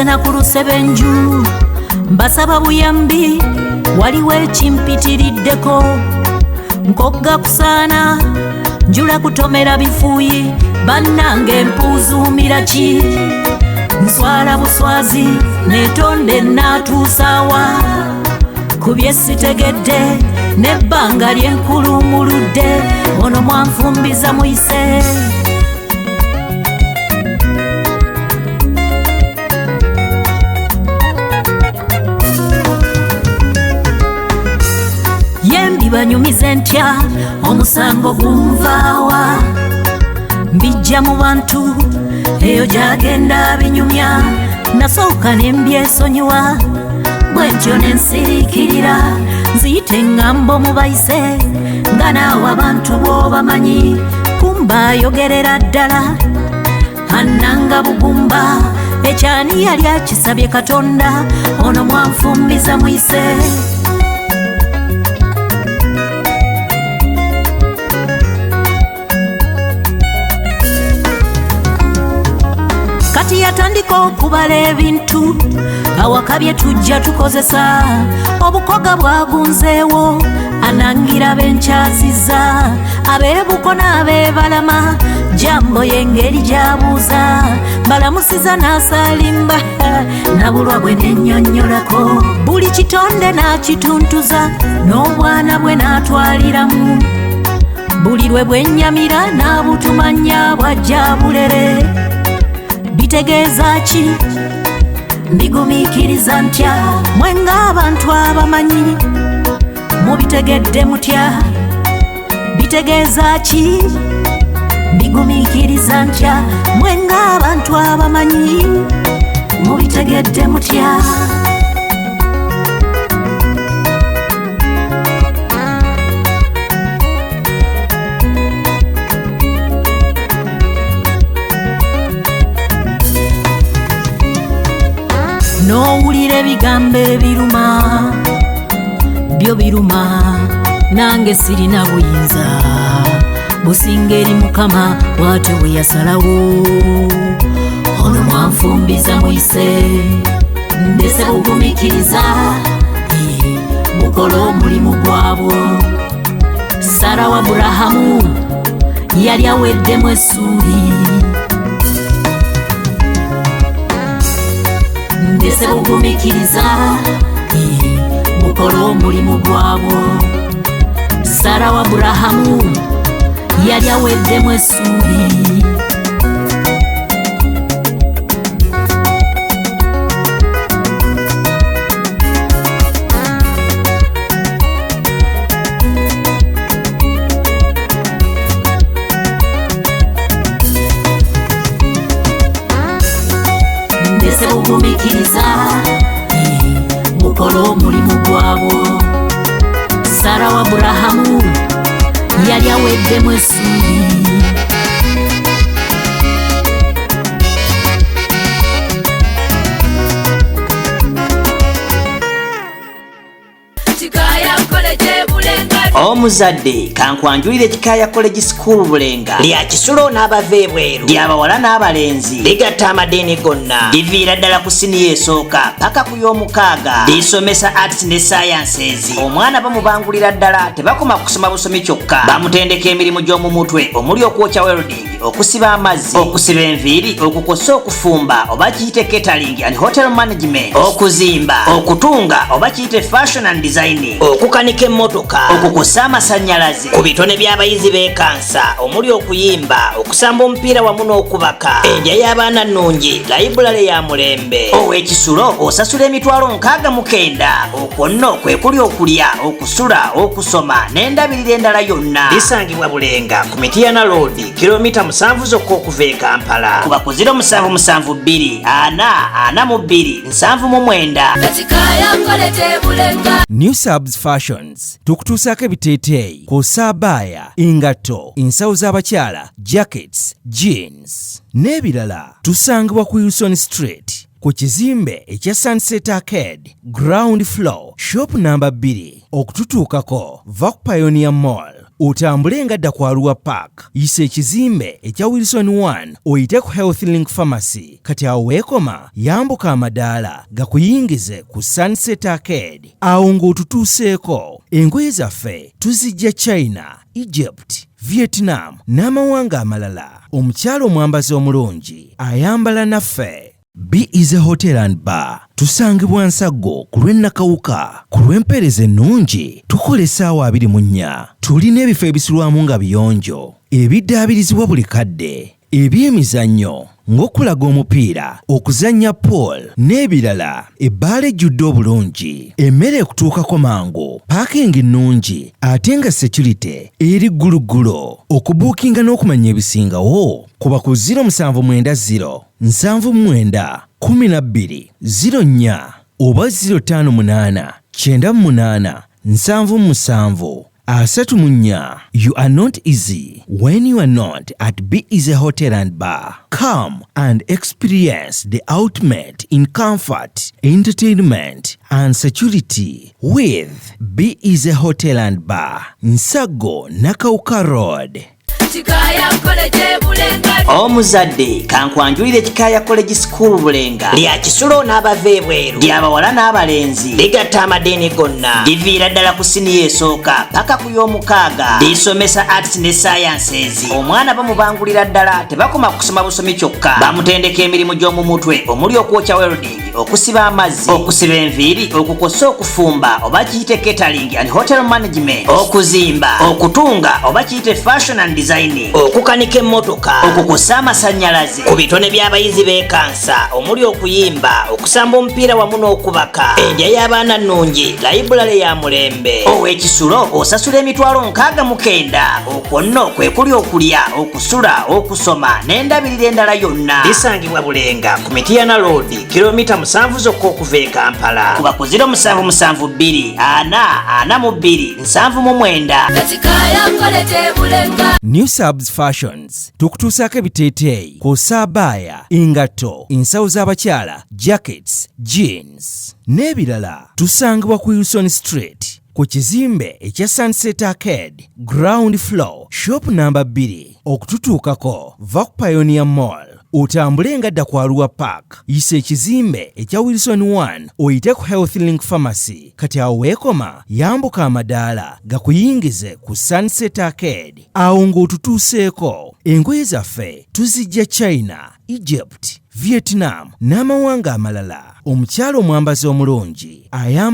Nsana ku Lusebenju mbasaba buyambi waliwo ekimpitiriddeko nkogga kusaana njula kutomera bifuuyi bannange mpuzuumira ki nswala buswazi netonde naatuusaawa ku bye sitegedde n'ebbanga lyenkulumuludde ono mwanfumbiza muyise yembi banyumize ntya omusango gunvaawa mbijja mu bantu eyo gyagenda binyumya nasooka nembyesonyiwa bwentyo nensiriikirira nziyite ngambo mu bayise nga naawe abantu b'obamanyi kumba ayogerera ddala annanga bugumba ekyani yali akisabye Katonda ono mwanfumbiza muyise kati yatandika okubala ebintu awaka bye tujja tukozesa obukoga bwagunzeewo anangira benkyasiza abeebuko n'abeebalama jambo y'engeri gy'abuuza balamusiza n'asalimba nabulwa bwe nennyonnyolako buli kitonde n'akituntuza n'obwana bwe n'atwaliramu buli lwe bwennyamira n'abutumanya bwajja bulere bitegeeza ki mbigumiikiriza ntya mwenga abantu abamanyi mubitegedde mutya bitegeeza ki mbigumiikiriza ntya mwenga abantu abamanyi mubitegedde mutya n'owulira ebigambo ebiruma byo biruma nange sirina buyinza businga eri Mukama bw'atyo bwe yasalawo ono mwanfumbiza muyise ndese bugumikiriza mukola omulimu gwabwo Sara wa Aburahamu yali aweddemu essuubi ndese bugumikiriza mukola omulimu gwabwo Sara wa Aburahamu yali aweddemu essuubi ndese bugumikiriza mukola omulimu gwabwo Sara wa Aburahamu yali aweddemu essuubi omuzadde kankwanjulire Kikaaya College School Bulenga lya kisulo n'abava ebweru ly'abawala n'abalenzi ligatta amadeeni gonna liviira ddala ku siniya esooka paka ku y'omukaaga lisomesa arts ne sciences omwana bamubangulira ddala tebakoma kusoma busomi kyokka bamutendeka emirimu gy'omu mutwe omuli okwokya welding okusiba amazzi okusiba enviiri okukosa okufumba oba kiyite catering and hotel management okuzimba okutunga oba kiyite fashion and designing okukanika emmotoka okukosa amasannyalaze ku bitone by'abayizi b'ekansa omuli okuyimba okusamba omupiira wamu n'okubaka enja y'abaana nnungi layibulale ya mulembe ow'ekisulo osasula emitwalo 69 okwo nno kwe kuli okulya okusula okusoma n'endabirira endala yonna lisangibwa Bulenga ku Mityana Road kilomita 7 zokka okuva e Kampala kuba ku 0772 442 799 New Subs Fashions tukutuusaako ebiteeteeyi kw'ossa abaya engatto ensawo z'abakyala jackets jeans n'ebirala tusangibwa ku Wilson Street ku kizimbe ekya Sunset Arcade ground floor shop number 2 okututuukako va ku Pioneer Mall otambule nga dda ku Arua Park, yisa ekizimbe ekya Wilson 1 oyite ku Health Link Pharmacy. Kati awo weekoma yambuka amadaala gakuyingize ku Sunset Arcade. Awo ng'otutuuseeko, engoye zaffe tuzijja China, Egypt, Vietnam n'amawanga amalala. Omukyala omwambazi omulungi ayambala naffe. Be Easy Hotel and Bar tusangibwa Nsaggo ku lw'Ennakawuka. Ku lw'empeereza ennungi tukola essaawa 24. Tulina ebifo ebisulwamu nga biyonjo, ebiddaabirizibwa buli kadde, ebyemizannyo ng'okulaga omupiira, okuzannya pool n'ebirala. Ebbaala ejjudde obulungi, emmere ekutuukako mangu, paakingi nnungi ate nga security eri gguluggulo. Okubuukinga n'okumanya ebisingawo kuba ku 0790 79 12 04 oba 058 98 77 34. You are not easy when you are not at Be Easy Hotel and Bar. Come and experience the ultimate in comfort, entertainment and security with Be Easy Hotel and Bar, Nsaggo, Nakawuka Road. Omuzadde kankwanjulire Kikaya College School Bulenga lya Kisulo n'abava ebweru, ly'abawala n'abalenzi, ligatta amadeeni gonna, liviira ddala ku siniya esooka paka ku y'omukaaga, lisomesa arts ne sciences. Omwana bamubangulira ddala, tebakoma kusoma busomi kyokka, bamutendeka emirimu gy'omu mutwe omuli okwokya welding, okusiba amazzi, okusiba enviiri, okukosa okufumba oba kiyite catering and hotel management, okuzimba, okutunga oba kiyite fashion and designing, okukanika emmotoka, okukosa amasannyalaze, ku bitone by'abayizi b'ekansa omuli okuyimba, okusamba omupiira wamu n'okubaka, endya y'abaana nnungi, library ya mulembe. Ow'Ekisulo osasula emitwalo 69. Okwo nno kwe kuli okulya, okusula, okusoma n'endabirira endala yonna. Lisangibwa Bulenga ku Mityana Road, kilomita 7 zokka okuva e Kampala. Kuba ku 0772 442 799. New Subs Fashions tukutuusaako ebiteeteeyi, kw'ossa abaya, engatto, ensawo z'abakyala, jackets, jeans n'ebirala. Tusangibwa ku Wilson Street ku kizimbe ekya Sunset Arcade, ground floor, shop number 2. Okututuukako va ku Pioneer Mall, otambule nga dda ku Arua Park, yisa ekizimbe ekya Wilson 1 oyite ku Health Link Pharmacy. Kati awo weekoma yambuka amadaala gakuyingize ku Sunset Arcade. Awo ng'otutuuseeko, engoye zaffe tuzijja China, Egypt, Vietnam n'amawanga amalala. Omukyala omwambazi omulungi ayamba